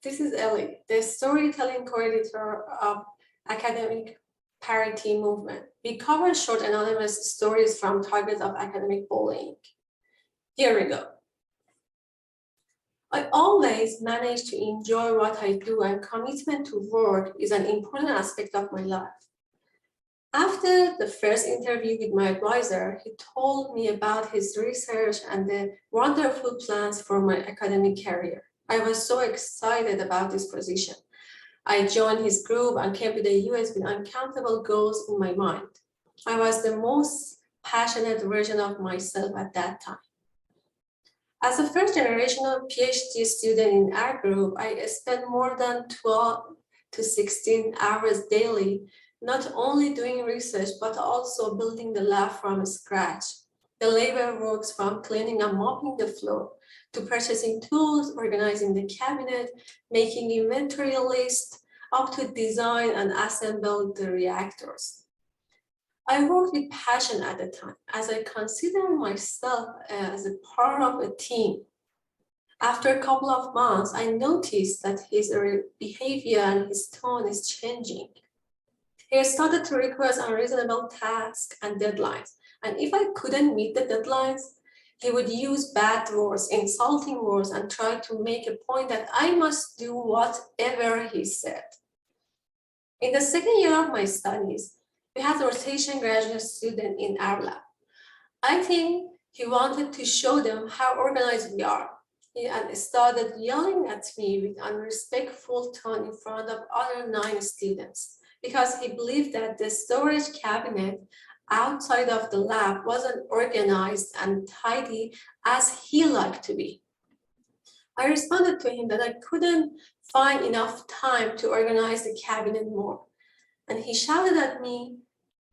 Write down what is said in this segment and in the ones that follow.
This is Ellie, the storytelling coordinator of Academic Parity Movement. We cover short anonymous stories from targets of academic bullying. Here we go. I always manage to enjoy what I do, and commitment to work is an important aspect of my life. After the first interview with my advisor, he told me about his research and the wonderful plans for my academic career. I was so excited about this position. I joined his group and came to the US with uncountable goals in my mind. I was the most passionate version of myself at that time. As a first generation PhD student in our group, I spent more than 12 to 16 hours daily, not only doing research, but also building the lab from scratch. The labor works from cleaning and mopping the floor to purchasing tools, organizing the cabinet, making inventory lists, up to design and assemble the reactors. I worked with passion at the time, as I consider myself as a part of a team. After a couple of months, I noticed that his behavior and his tone is changing. He started to request unreasonable tasks and deadlines. And if I couldn't meet the deadlines, he would use bad words, insulting words, and try to make a point that I must do whatever he said. In the second year of my studies, we had a rotation graduate student in our lab. I think he wanted to show them how organized we are. And started yelling at me with unrespectful tone in front of other 9 students because he believed that the storage cabinet outside of the lab wasn't organized and tidy as he liked to be. I responded to him that I couldn't find enough time to organize the cabinet more. And he shouted at me,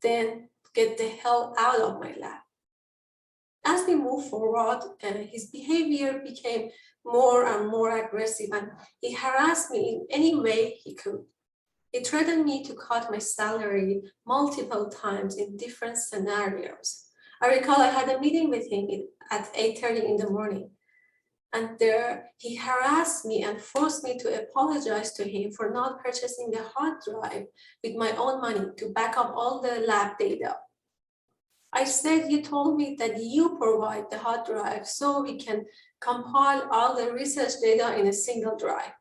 "Then get the hell out of my lab." As we moved forward, his behavior became more and more aggressive, and he harassed me in any way he could. He threatened me to cut my salary multiple times in different scenarios. I recall I had a meeting with him at 8:30 in the morning, and there he harassed me and forced me to apologize to him for not purchasing the hard drive with my own money to back up all the lab data. I said, "You told me that you provide the hard drive so we can compile all the research data in a single drive."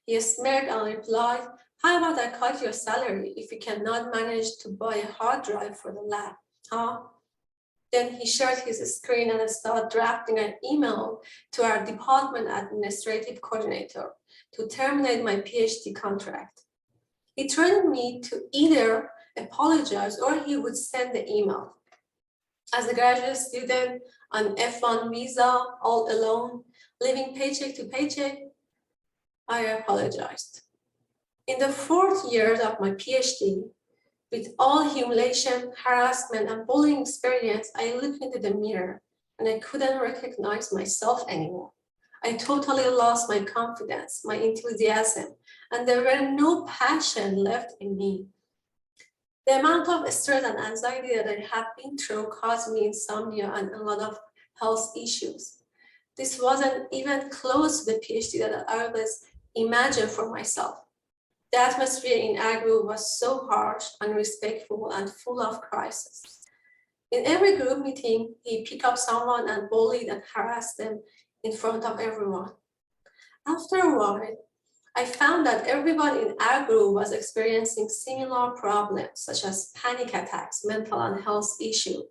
He smirked and replied, "How about I cut your salary if you cannot manage to buy a hard drive for the lab, huh?" Then he shared his screen and started drafting an email to our department administrative coordinator to terminate my PhD contract. He threatened me to either apologize or he would send the email. As a graduate student on F1 visa, all alone, living paycheck to paycheck, I apologized. In the 4th year of my PhD, with all humiliation, harassment, and bullying experience, I looked into the mirror and I couldn't recognize myself anymore. I totally lost my confidence, my enthusiasm, and there were no passion left in me. The amount of stress and anxiety that I have been through caused me insomnia and a lot of health issues. This wasn't even close to the PhD that I always imagined for myself. The atmosphere in our group was so harsh, unrespectful, and full of crisis. In every group meeting, he picked up someone and bullied and harassed them in front of everyone. After a while, I found that everyone in our group was experiencing similar problems, such as panic attacks, mental and health issues.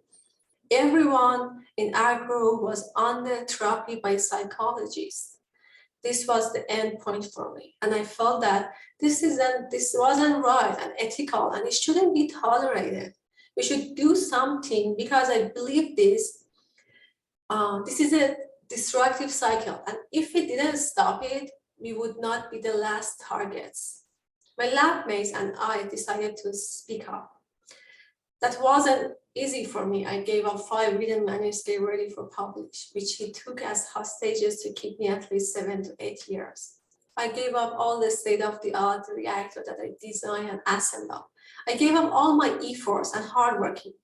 Everyone in our group was under therapy by psychologists. This was the end point for me, and I felt that this wasn't right and ethical, and it shouldn't be tolerated. We should do something because I believe this is a destructive cycle, and if we didn't stop it, we would not be the last targets. My lab mates and I decided to speak up. That wasn't easy for me. I gave up 5 written manuscripts ready for publish, which he took as hostages to keep me at least 7 to 8 years. I gave up all the state-of-the-art reactor that I designed and assembled. I gave up all my efforts and hard working.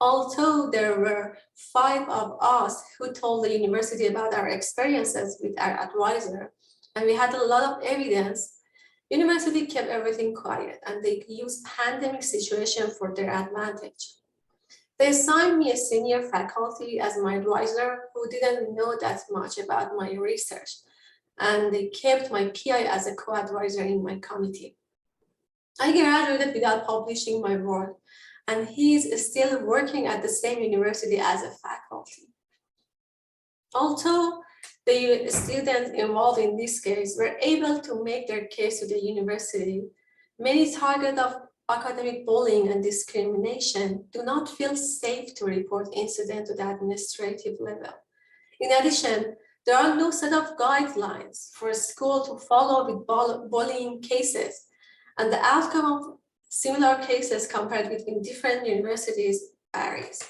Although there were 5 of us who told the university about our experiences with our advisor, and we had a lot of evidence, university kept everything quiet and they used pandemic situation for their advantage. They assigned me a senior faculty as my advisor who didn't know that much about my research, and they kept my PI as a co-advisor in my committee. I graduated without publishing my work, and he's still working at the same university as a faculty. Although the students involved in this case were able to make their case to the university, many targets of academic bullying and discrimination do not feel safe to report incidents to the administrative level. In addition, there are no set of guidelines for a school to follow with bullying cases, and the outcome of similar cases compared between different universities varies.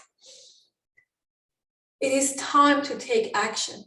It is time to take action.